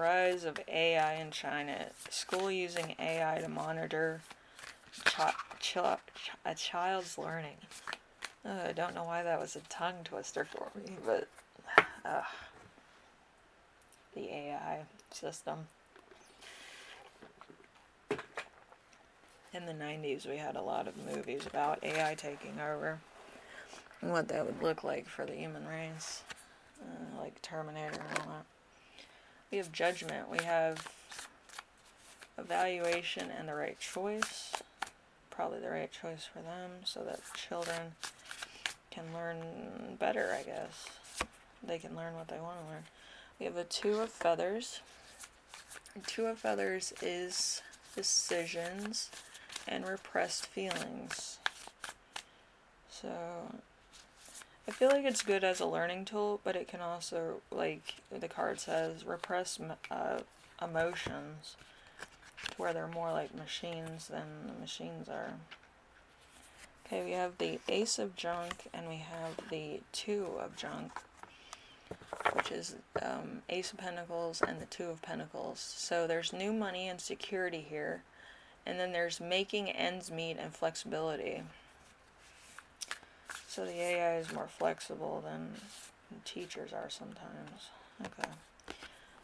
rise of AI in China. School using AI to monitor a child's learning. I don't know why that was a tongue twister for me, but the AI system. In the 90s, we had a lot of movies about AI taking over and what that would look like for the human race, like Terminator and all that. We have judgment. We have evaluation and the right choice. Probably the right choice for them so that children can learn better, I guess. They can learn what they want to learn. We have a Two of Feathers. Two of Feathers is decisions and repressed feelings. So I feel like it's good as a learning tool, but it can also, like the card says, repress emotions to where they're more like machines than the machines are. Okay, we have the Ace of Junk and we have the Two of Junk, which is Ace of Pentacles and the Two of Pentacles. So there's new money and security here. And then there's making ends meet and flexibility. So the AI is more flexible than teachers are sometimes. Okay.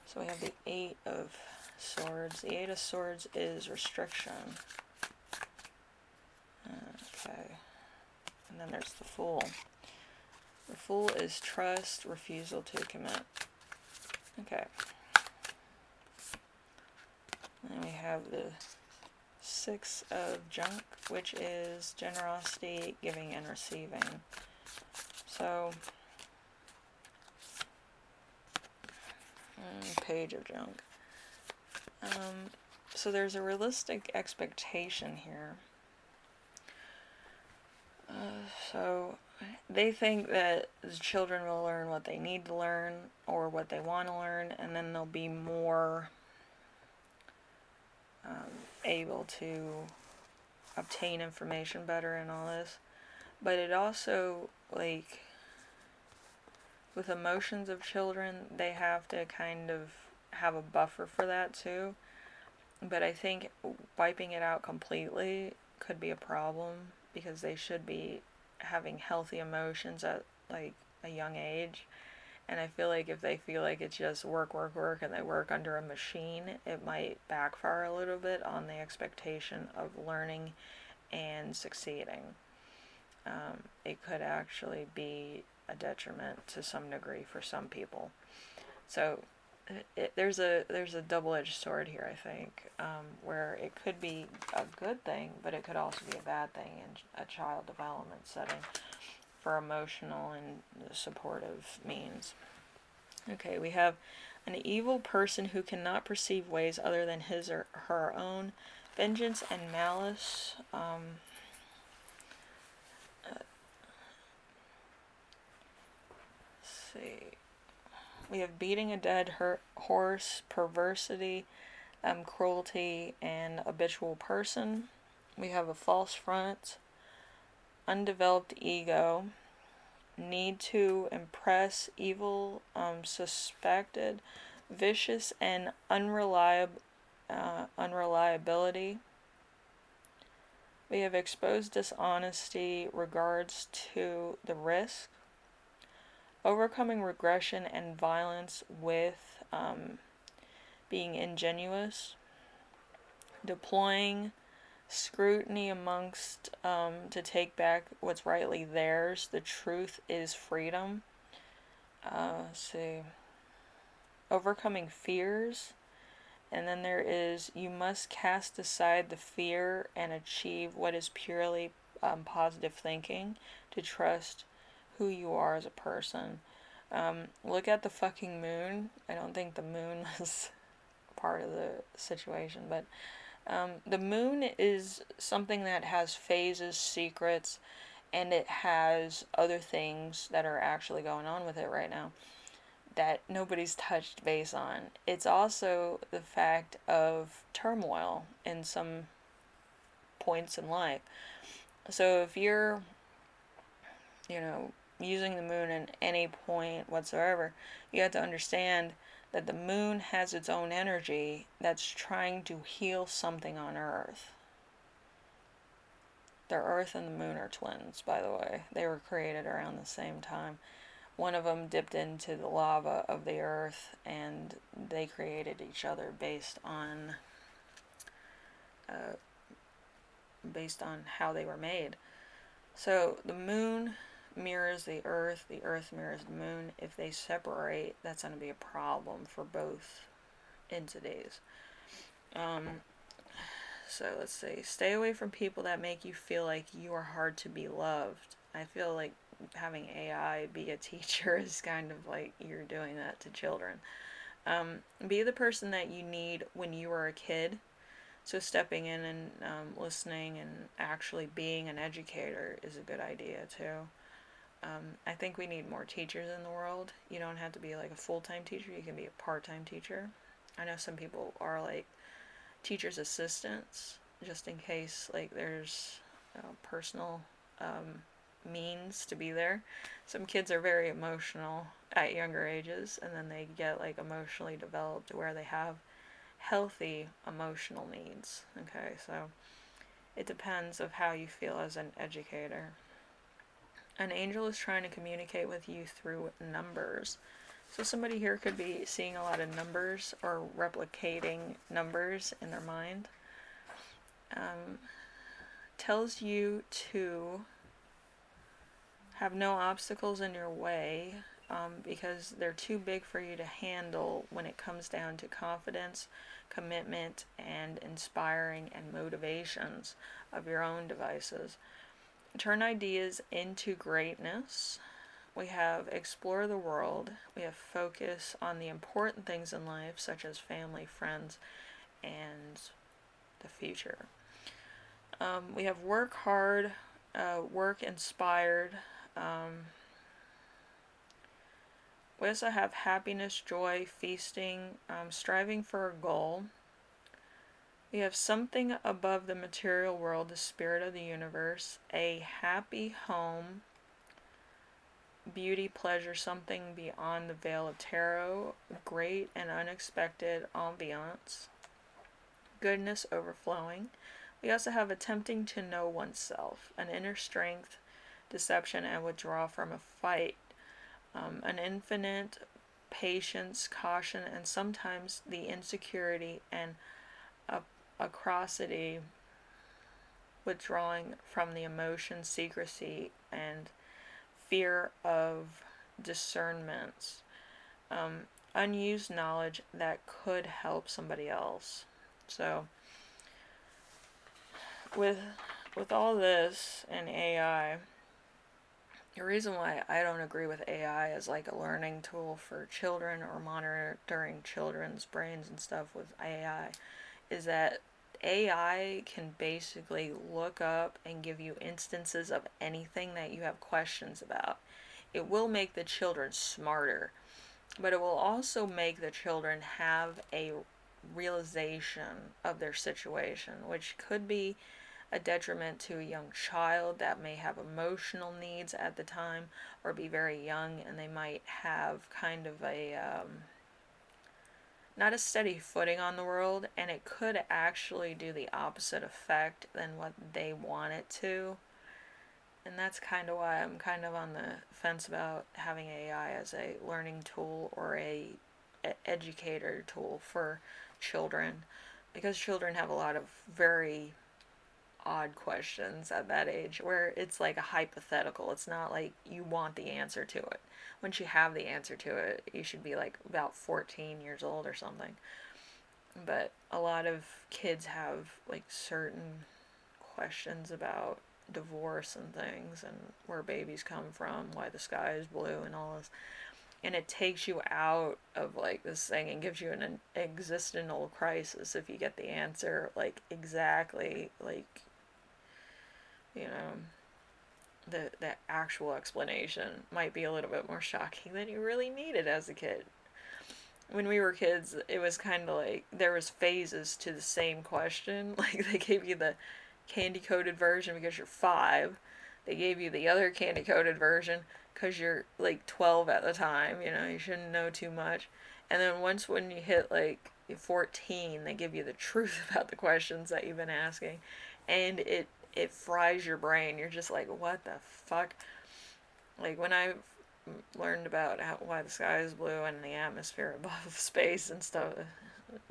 So we have the Eight of Swords. The Eight of Swords is restriction. Okay. And then there's the Fool. The Fool is trust, refusal to commit. Okay. And then we have the Six of Junk, which is generosity, giving and receiving. So, Page of Junk. So there's a realistic expectation here. So they think that the children will learn what they need to learn or what they want to learn, and then they'll be more able to obtain information better and all this. But it also, like, with emotions of children, they have to kind of have a buffer for that too. But I think wiping it out completely could be a problem because they should be having healthy emotions at like a young age. And I feel like if they feel like it's just work, and they work under a machine, it might backfire a little bit on the expectation of learning and succeeding. It could actually be a detriment to some degree for some people. So there's a double-edged sword here, I think, where it could be a good thing, but it could also be a bad thing in a child development setting for emotional and supportive means. Okay, we have an evil person who cannot perceive ways other than his or her own. Vengeance and malice. Let's see. We have beating a dead horse, perversity, cruelty, and habitual person. We have a false front, undeveloped ego, need to impress, evil, suspected, vicious, and unreliability. We have exposed dishonesty, regards to the risk, overcoming regression and violence with being ingenuous, deploying scrutiny amongst to take back what's rightly theirs. The truth is freedom. Let's see. Overcoming fears. And then there is, you must cast aside the fear and achieve what is purely positive thinking, to trust who you are as a person. Look at the fucking moon. I don't think the moon is part of the situation, but the moon is something that has phases, secrets, and it has other things that are actually going on with it right now that nobody's touched base on. It's also the fact of turmoil in some points in life. So if you're, using the moon at any point whatsoever, you have to understand that the moon has its own energy that's trying to heal something on Earth. The Earth and the moon are twins, by the way. They were created around the same time. One of them dipped into the lava of the Earth, and they created each other uh, based on how they were made. So the moon mirrors the Earth mirrors the moon. If they separate, that's going to be a problem for both entities. So let's see. Stay away from people that make you feel like you are hard to be loved. I feel like having AI be a teacher is kind of like you're doing that to children. Be the person that you need when you were a kid. So stepping in and listening and actually being an educator is a good idea too. I think we need more teachers in the world. You don't have to be like a full-time teacher. You can be a part-time teacher. I know some people are like teachers' assistants, just in case like there's personal means to be there. Some kids are very emotional at younger ages, and then they get like emotionally developed where they have healthy emotional needs. Okay, so it depends of how you feel as an educator. An angel is trying to communicate with you through numbers. So somebody here could be seeing a lot of numbers or replicating numbers in their mind. Tells you to have no obstacles in your way because they're too big for you to handle when it comes down to confidence, commitment, and inspiring and motivations of your own devices. Turn ideas into greatness. We have explore the world. We have focus on the important things in life, such as family, friends, and the future. We have work hard, work inspired. We also have happiness, joy, feasting, striving for a goal. We have something above the material world, the spirit of the universe, a happy home, beauty, pleasure, something beyond the veil of tarot, great and unexpected ambiance, goodness overflowing. We also have attempting to know oneself, an inner strength, deception, and withdraw from a fight, an infinite patience, caution, and sometimes the insecurity and acrosity, withdrawing from the emotion, secrecy, and fear of discernments, unused knowledge that could help somebody else. So with all this and AI, the reason why I don't agree with AI as like a learning tool for children or monitoring children's brains and stuff with AI is that AI can basically look up and give you instances of anything that you have questions about. It will make the children smarter, but it will also make the children have a realization of their situation, which could be a detriment to a young child that may have emotional needs at the time or be very young, and they might have kind of a not a steady footing on the world, and it could actually do the opposite effect than what they want it to. And that's kind of why I'm kind of on the fence about having AI as a learning tool or a educator tool for children, because children have a lot of very odd questions at that age where it's like a hypothetical. It's not like you want the answer to it. Once you have the answer to it, you should be like about 14 years old or something. But a lot of kids have like certain questions about divorce and things and where babies come from, why the sky is blue and all this. And it takes you out of like this thing and gives you an existential crisis if you get the answer like exactly like the actual explanation might be a little bit more shocking than you really needed as a kid. When we were kids, it was kind of like there was phases to the same question. Like they gave you the candy coated version because you're 5. They gave you the other candy coated version because you're like 12 at the time. You shouldn't know too much. And then once when you hit like 14, they give you the truth about the questions that you've been asking, and it fries your brain. You're just like, what the fuck? Like when I learned about why the sky is blue and the atmosphere above space and stuff,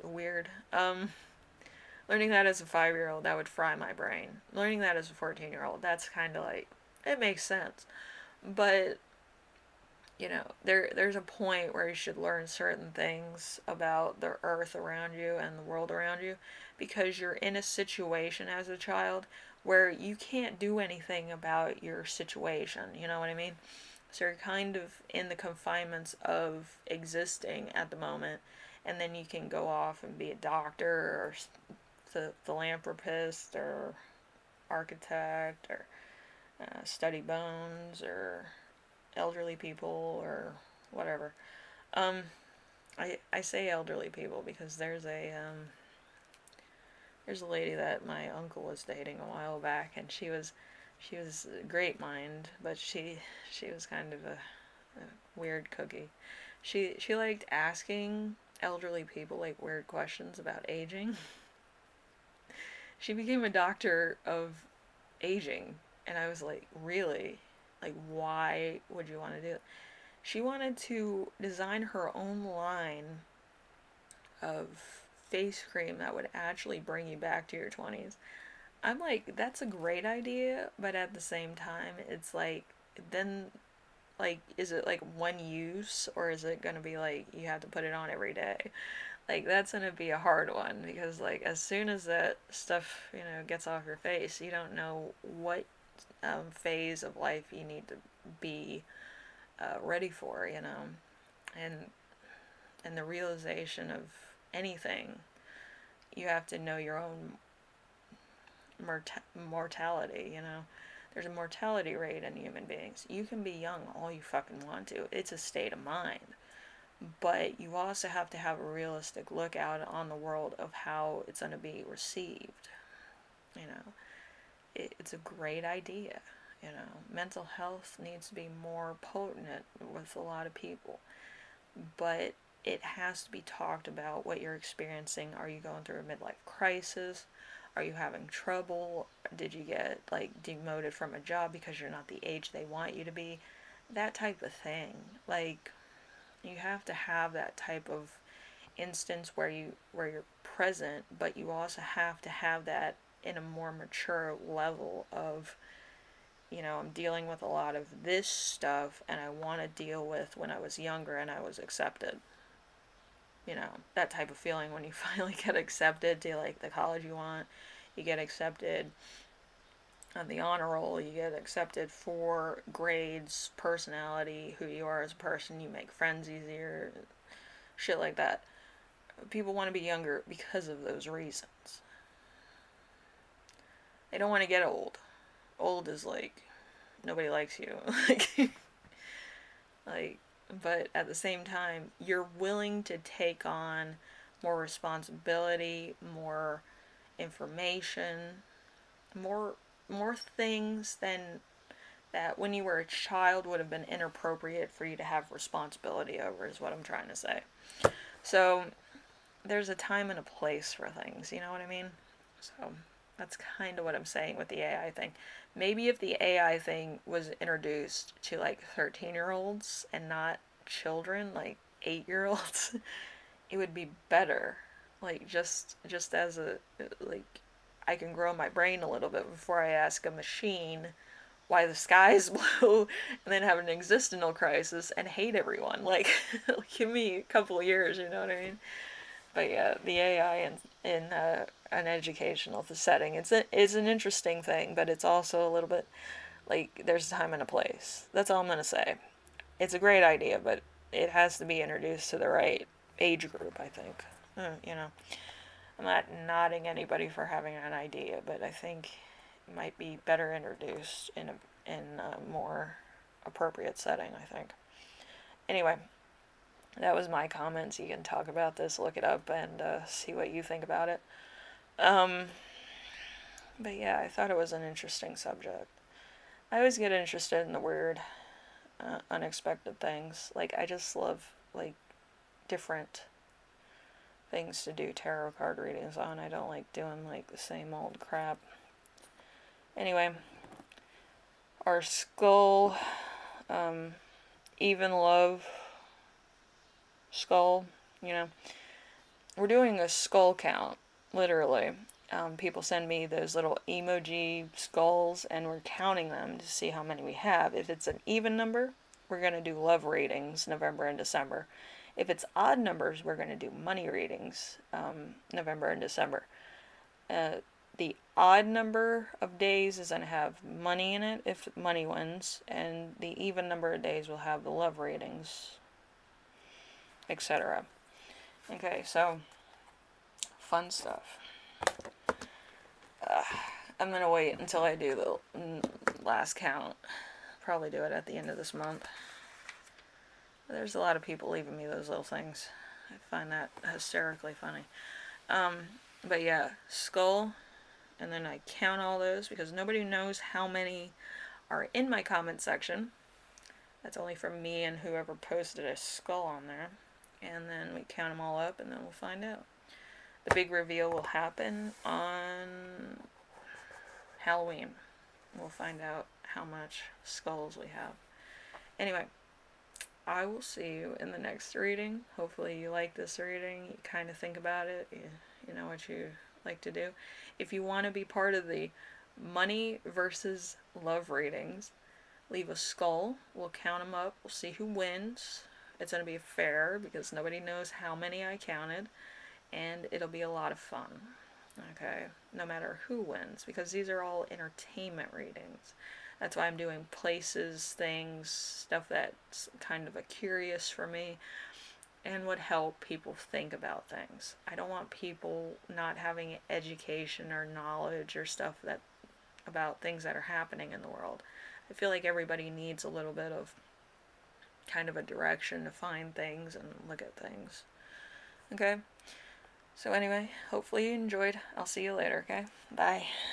weird. Learning that as a 5-year-old, that would fry my brain. Learning that as a 14-year-old, that's kind of like, it makes sense. But there's a point where you should learn certain things about the earth around you and the world around you, because you're in a situation as a child where you can't do anything about your situation, you know what I mean? So you're kind of in the confinements of existing at the moment, and then you can go off and be a doctor or philanthropist or architect or study bones or elderly people or whatever. Um, I say elderly people because there's a lady that my uncle was dating a while back, and she was a great mind, but she was kind of a weird cookie. She liked asking elderly people like weird questions about aging. She became a doctor of aging, and I was like, really? Like, why would you want to do it? She wanted to design her own line of face cream that would actually bring you back to your 20s. I'm like, that's a great idea, but at the same time, it's like, then, like, is it like one use, or is it gonna be like you have to put it on every day? Like, that's gonna be a hard one, because, like, as soon as that stuff, gets off your face, you don't know what phase of life you need to be ready for, and the realization of anything, you have to know your own mortality. There's a mortality rate in human beings. You can be young all you fucking want to. It's a state of mind. But you also have to have a realistic look out on the world of how it's going to be received. You know, it's a great idea. Mental health needs to be more potent with a lot of people, but it has to be talked about what you're experiencing. Are you going through a midlife crisis? Are you having trouble? Did you get like demoted from a job because you're not the age they want you to be? That type of thing. Like, you have to have that type of instance where you're present, but you also have to have that in a more mature level of, I'm dealing with a lot of this stuff, and I want to deal with when I was younger and I was accepted. That type of feeling when you finally get accepted to like the college you want. You get accepted on the honor roll, you get accepted for grades, personality, who you are as a person, you make friends easier, shit like that. People want to be younger because of those reasons. They don't want to get old. Old is like nobody likes you. like but at the same time, you're willing to take on more responsibility, more information, more more things than that when you were a child would have been inappropriate for you to have responsibility over, is what I'm trying to say. So there's a time and a place for things, you know what I mean? So that's kind of what I'm saying with the AI thing. Maybe if the AI thing was introduced to like 13-year-olds and not children, like 8-year-olds, it would be better. Like, just as a, like, I can grow my brain a little bit before I ask a machine why the sky is blue and then have an existential crisis and hate everyone. Like, give me a couple of years, you know what I mean? But yeah, the AI in an educational setting, it's an interesting thing, but it's also a little bit like there's a time and a place. That's all I'm gonna say. It's a great idea, but it has to be introduced to the right age group, I think. I'm not nodding anybody for having an idea, but I think it might be better introduced in a more appropriate setting, I think. Anyway, that was my comments. You can talk about this, look it up, and see what you think about it. Um, but yeah, I thought it was an interesting subject. I always get interested in the weird, unexpected things. Like, I just love, like, different things to do tarot card readings on. I don't like doing like the same old crap. Anyway, our skull, even love skull, you know, we're doing a skull count, literally. People send me those little emoji skulls, and we're counting them to see how many we have. If it's an even number, we're going to do love readings November and December. If it's odd numbers, we're going to do money readings November and December. The odd number of days is going to have money in it if money wins, and the even number of days will have the love readings, etc. Okay, so fun stuff. I'm going to wait until I do the last count. Probably do it at the end of this month. There's a lot of people leaving me those little things. I find that hysterically funny. But yeah, skull, and then I count all those because nobody knows how many are in my comment section. That's only from me and whoever posted a skull on there. And then we count them all up, and then we'll find out. The big reveal will happen on Halloween. We'll find out how much skulls we have. Anyway, I will see you in the next reading. Hopefully you like this reading. You kind of think about it. You know what you like to do. If you want to be part of the money versus love readings, leave a skull. We'll count them up. We'll see who wins. It's going to be fair because nobody knows how many I counted. And it'll be a lot of fun. Okay, no matter who wins, because these are all entertainment readings. That's why I'm doing places, things, stuff that's kind of a curious for me and would help people think about things. I don't want people not having education or knowledge or stuff that about things that are happening in the world. I feel like everybody needs a little bit of kind of a direction to find things and look at things. Okay? So anyway, hopefully you enjoyed. I'll see you later, okay? Bye.